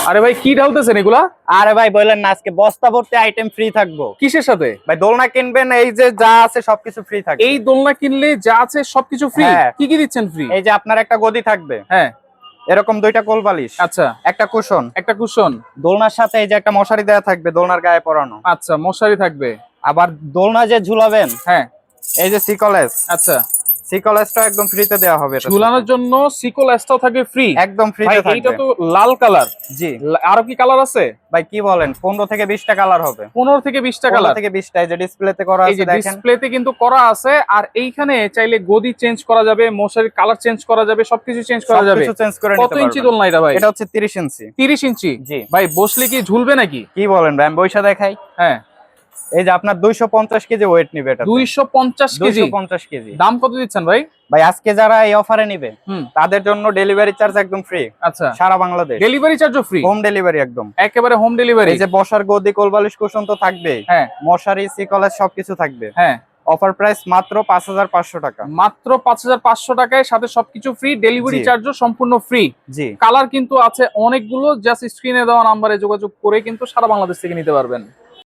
আরে ভাই কি ঢালতেছেন এগুলা? আরে ভাই বললেন না, আজকে বস্তা ভর্তি আইটেম ফ্রি থাকবো। কিসের সাথে? ভাই দোলনা কিনবেন, এই যে যা আছে সবকিছু ফ্রি থাকবে। এই দোলনা কিনলে যা আছে সবকিছু ফ্রি? হ্যাঁ। কি কি দিচ্ছেন ফ্রি? এই যে আপনার একটা গদি থাকবে, হ্যাঁ এরকম 2টা কোল বালিশ, আচ্ছা, একটা কুশন, একটা কুশন, দোলনার সাথে এই যে একটা মশারি দেওয়া থাকবে দোলনার গায়ে পরানো। আচ্ছা মশারি থাকবে, আবার দোলনা যে ঝুলাবেন, হ্যাঁ এই যে সিকলেস, আচ্ছা সিকলেসটা একদম ফ্রিতে দেওয়া হবে। এটার ঝুলানোর সাথে জন্য সিকল এসটাও থাকবে ফ্রি? একদম ভাই ফ্রিতে এইটা থাকবে। তো লাল কালার, জি আরো কি কালার আছে? ভাই কি বলেন, 15 থেকে 20টা কালার হবে। 15 থেকে 20টা 15 কালার? থেকে 20টা এই যে ডিসপ্লেতে করা এই আছে যে দেখেন। ডিসপ্লেতে কিন্তু করা আছে। আর এইখানে চাইলে গদি চেঞ্জ করা যাবে, মশারির কালার চেঞ্জ করা যাবে, সবকিছু চেঞ্জ করা যাবে। সবকিছু চেঞ্জ করে কত নিতে ইঞ্চি পারবেন। দোলনা এটা ভাই? এটা হচ্ছে 30 ইঞ্চি। 30 ইঞ্চি? জি ভাই বসলে কি ঝুলবে নাকি? কি বলেন ভাই, আমি বইসা দেখাই। হ্যাঁ এই যে আপনার 250 কেজি ওয়েট নিবে এটা। 250 কেজি? 250 কেজি। দাম কত দিচ্ছেন ভাই? ভাই আজকে যারা এই অফারে নিবে হুম তাদের জন্য ডেলিভারি চার্জ একদম ফ্রি, আচ্ছা সারা বাংলাদেশ। ডেলিভারি চার্জও ফ্রি? হোম ডেলিভারি একদম, একেবারে হোম ডেলিভারি? এই যে বসার গদি কোলবালিশ কুশন তো থাকবেই, হ্যাঁ মশারি সিকলেস সবকিছু থাকবে। হ্যাঁ অফার প্রাইস মাত্র 5500 টাকা। মাত্র 5500 টাকায়, সাথে সবকিছু ফ্রি, ডেলিভারি জি। চার্জও সম্পূর্ণ ফ্রি। জি কালার কিন্তু আছে অনেকগুলো, জাস্ট স্ক্রিনে দেওয়া নাম্বারে যোগাযোগ করে কিন্তু সারা বাংলাদেশ থেকে নিতে পারবেন।